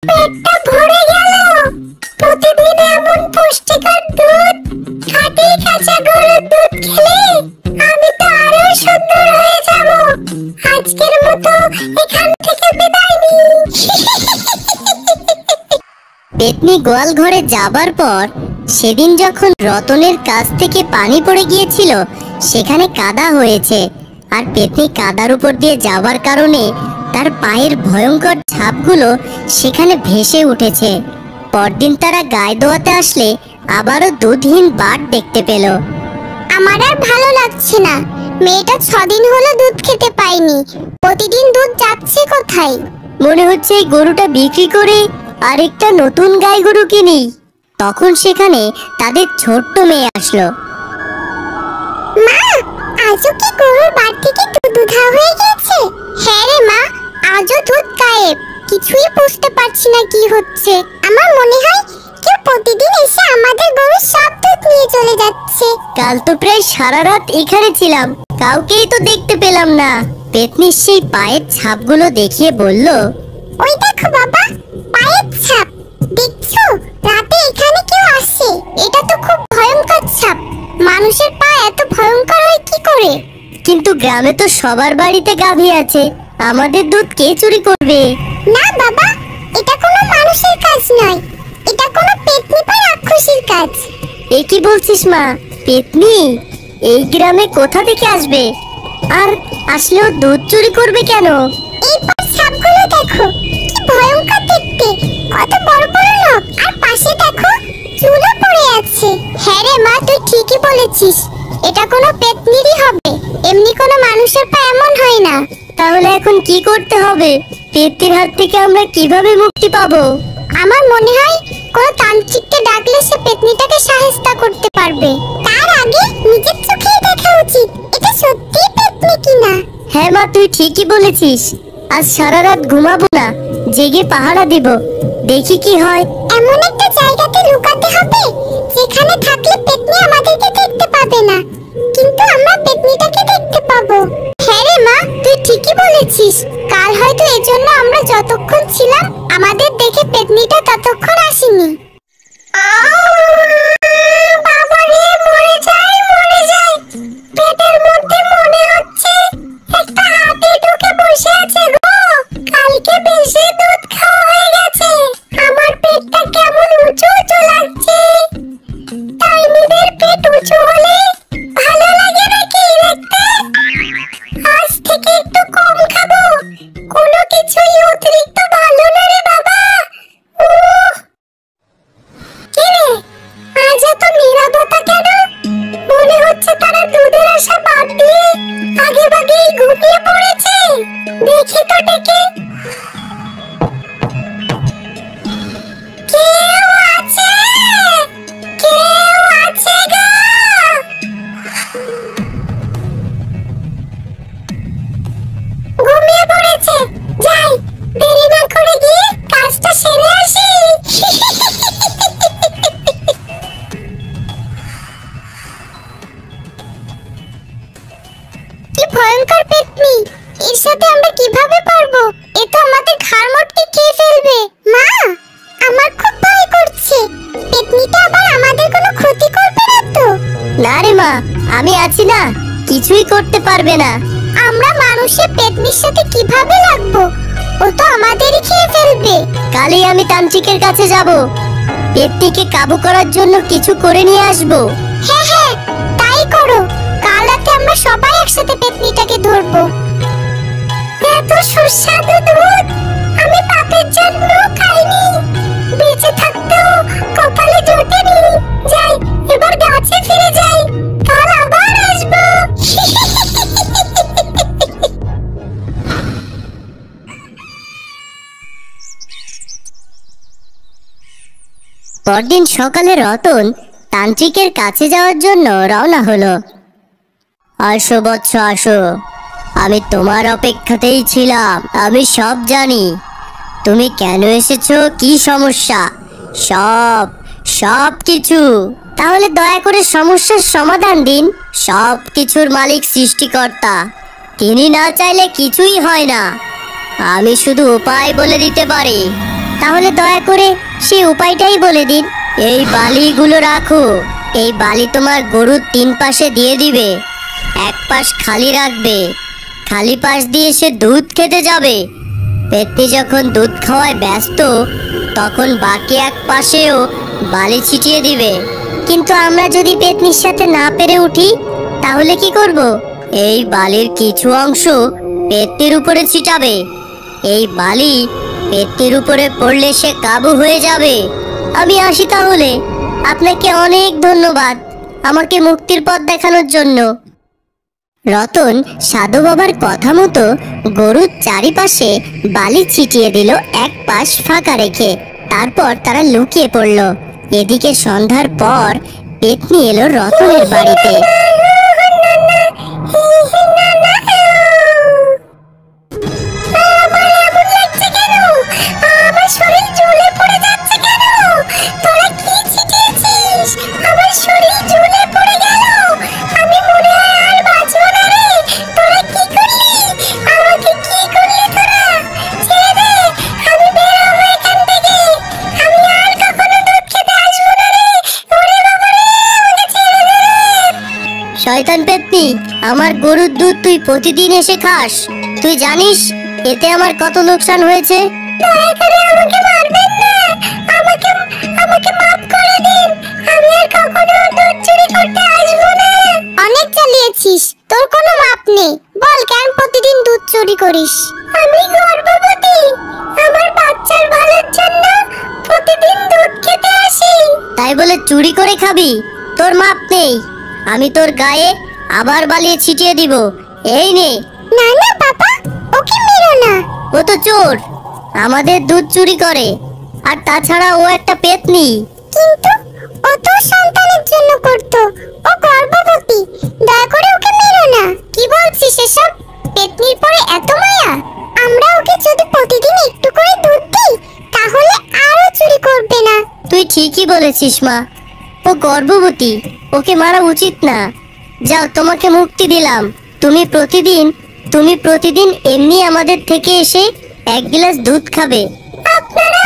পেটটা ভরে গেল। প্রতিদিন এমন পুষ্টিকর দুধ, খাঁটি কাঁচা গরুর দুধ খেলে আমি তো আরো সুন্দর হয়ে যাব। আজকের মতো এখান থেকে বিদায় নিই। পেতনি গোয়াল ঘরে যাবার পর সেদিন যখন রতনের কাছ থেকে পানি পড়ে গিয়েছিল, সেখানে কাদা হয়েছে, আর পেতনি কাদার উপর দিয়ে যাওয়ার কারণে তার পায়ের ভয়ঙ্কর ছাপগুলো সেখানে ভেসে উঠেছে। পরদিন তারা গায়ে ধোয়াতে আসলে আবারও দুধহীন বাট দেখতে পেল। আমার আর ভালো লাগছে না। মেয়েটা 6 দিন হলো দুধ খেতে পায়নি। প্রতিদিন দুধ যাচ্ছে কোথায়? মনে হচ্ছে এই গরুটা বিক্রি করে আরেকটা নতুন গাই গরু কিনি। তখন সেখানে তাদের ছোট্ট মেয়ে আসলো। মা, আজও কি গরুর বাট থেকে দুধ উঠা হয়ে গেছে? হ্যাঁ রে মা, আজও দুধ গায়েব। কিছুই বুঝতে পারছি না কি হচ্ছে। আমার মনে হয় কেউ প্রতিদিন এসে আমাদের গরুর সব দুধ নিয়ে চলে যাচ্ছে। কাল তো প্রায় সারা রাত এখানে ছিলাম, কাউকেই তো দেখতে পেলাম না। পেতনি সেই পায়ের ছাপগুলো দেখিয়ে বলল, ওই দেখো বাবা, পায়ের ছাপ। দেখছো, রাতে এখানে কেউ আসে। এটা তো খুব ভয়ঙ্কর ছাপ। মানুষের পা এত ভয়ঙ্কর হয় কি করে? কিন্তু গ্রামে তো সবার বাড়িতে গাভী আছে, আমাদের দুধ কে চুরি করবে? না বাবা, এটা কোনো মানুষের কাজ নয়। এটা কোনো পেতনি বা রাক্ষসীর কাজ। এ কি বলছিস মা? পেতনি এই গ্রামে কোথা থেকে আসবে? আর আসলেও দুধ চুরি করবে কেন? এই পায়ের ছাপগুলো দেখো, কি ভয়ঙ্কর দেখতে। কত বড় বড় নখ, আর পাশে দেখো চুলও পড়ে আছে। হ্যাঁ রে মা, তুই ঠিকই বলেছিস। এটা কোনো পেতনিরই হবে। এমনি কোনো মানুষের পা এমন হয় না। তাহলে এখন কি করতে হবে? পেতনির হাত থেকে আমরা কিভাবে মুক্তি পাবো? আমার মনে হয় কোন তান্ত্রিককে ডাকলে সে পেতনিটাকে সাহায্য করতে পারবে। তার আগে নিজের চোখেই দেখা উচিত এটা সত্যি পেতনি কিনা। হ্যাঁ মা, তুই ঠিকই বলেছিস। আজ সারা রাত ঘুমাবো না, জেগে পাহারা দিব, দেখি কি হয়। এমন একটা জায়গাতে লুকাতে হবে যেখানে থাকলে পেতনি আমাদেরকে দেখতে পাবে না, কিন্তু আমরা পেতনিটাকে দেখতে পাবো। হ্যাঁ রে মা, তুই ঠিকই বলেছিস। কাল হয়তো এজন্য আমরা যতক্ষণ ছিলাম আমাদের দেখে পেতনিটা ততক্ষণ আসেনি। বাবা রে, মরে যাই মরে যাই। পেটের মধ্যে মনে হচ্ছে একটা হাতি ঢুকে বসে আছে গো। কালকে বেশি দুধ খাওয়া হয়ে গেছে। আমার পেটটা কেমন উঁচু উঁচু লাগছে। তাইমিদের পেট উঁচু হলে ভালো লাগে নাকি দেখতে? আজ থেকে একটু কম খাবো। কোনো কিছুই অতিরিক্ত ভালো না রে বাবা। কি রে, আজ এত নীরবতা কেন? মনে হচ্ছে তারা দুধের আশা বাদ দিয়ে আগে ভাগেই ঘুমিয়ে পড়েছে। দেখি তো ডেকে। কেউ আছে? কেউ আছে গো? ঘুমিয়ে পড়েছে। যাই, দেরি না করে গিয়ে কাজটা সেরে আসি। কি ভয়ঙ্কর পেতনি! এর সাথে আমরা কিভাবে পারবো? এ তো আমাদের ঘাড় মটকে খেয়ে ফেলবে। মা, আমার খুব ভয় করছে। পেতনিটা আবার আমাদের কোনো ক্ষতি করবে না তো? না রে মা, আমি আছি না, কিছুই করতে পারবে না। আমরা মানুষের পেতনির সাথে কিভাবে লাগবো? ও তো আমাদেরই খেয়ে ফেলবে। কালই আমি তান্ত্রিকের কাছে যাব, পেতনিকে কাবু করার জন্য কিছু করে নিয়ে আসবো। হ্যাঁ হ্যাঁ, তাই করো। কাল রাতে আমরা সবাই একসাথে পেতনিটাকে ধরবো। এত সুস্বাদু দুধ আমি পাপের জন্য খাইনি। বেঁচে থাকতেও কপালে জোটেনি। যাই, এবার গাছে ফিরে যাই, কাল আবার আসবো। পরদিন সকালে রতন তান্ত্রিকের কাছে যাওয়ার জন্য রওনা হলো। আসো বৎস, আসো, আমি তোমার অপেক্ষাতেই ছিলাম। আমি সব জানি। তুমি কেন এসেছো, কি সমস্যা, সব সব কিছু। তাহলে দয়া করে সমস্যার সমাধান দিন। সব কিছুর মালিক সৃষ্টিকর্তা, তিনি না চাইলে কিছুই হয় না। আমি শুধু উপায় বলে দিতে পারি। তাহলে দয়া করে সেই উপায়টাই বলে দিন। এই বালিগুলো রাখো। এই বালি তোমার গরুর 3 পাশে দিয়ে দিবে। এক পাশ খালি রাখবে। খালি পাশ দিয়ে সে দুধ খেতে যাবে। পেতনি যখন দুধ খাওয়ায় ব্যস্ত, তখন বাকি এক পাশেও বালি ছিটিয়ে দিবে। কিন্তু আমরা যদি পেতনির সাথে না পেরে উঠি, তাহলে কি করব? এই বালির কিছু অংশ পেতনির উপরে ছিটাবে। এই বালি পেতনির উপরে পড়লে সে কাবু হয়ে যাবে। আমি আসি তাহলে। আপনাকে অনেক ধন্যবাদ আমাকে মুক্তির পথ দেখানোর জন্য। রতন সাধু বাবার কথা মতো গরুর চারিপাশে বালি ছিটিয়ে দিল, এক পাশ ফাঁকা রেখে। তারপর তারা লুকিয়ে পড়ল। এদিকে সন্ধ্যার পর পেতনি এলো রতনের বাড়িতে। শয়তান পেতনি, আমার গরুর দুধ তুই প্রতিদিন এসে খাস। তুই জানিস এতে আমার কত লোকসান হয়েছে? দয়া করে আমাকে মারবেন না। আমাকে আমাকে মাফ করে দিন। আমি আর কখনো দুধ চুরি করতে আসবো না। অনেক চালিয়েছিস, তোর কোনো মাপ নেই। বল কেন প্রতিদিন দুধ চুরি করিস? আমি গর্ভবতী। আমার বাচ্চার ভালোর জন্য প্রতিদিন দুধ খেতে আসি। তাই বলে চুরি করে খাবি? তোর মাপ নেই। আমি তোর গায়ে আবার বালিয়ে ছিটিয়ে দিব। এই নে। না না বাবা, ওকে মেরো না। ও তো চোর, আমাদের দুধ চুরি করে। আর তাছাড়া ও একটা পেতনি। কিন্তু ও তো সন্তানের জন্য করতো। ও গর্ভবতী। দয়া করে ওকে মেরো না। কি বলছিস এসব? পেতনির পরে এত মায়া? আমরা ওকে যদি প্রতিদিন একটু করে দুধ দিই, তাহলে আরো চুরি করবে না। তুই ঠিকই বলেছিস মা, ও গর্ভবতী, ওকে মারা উচিত না। যাও, তোমাকে মুক্তি দিলাম। তুমি প্রতিদিন এমনি আমাদের থেকে এসে 1 গ্লাস দুধ খাবে। আপনারা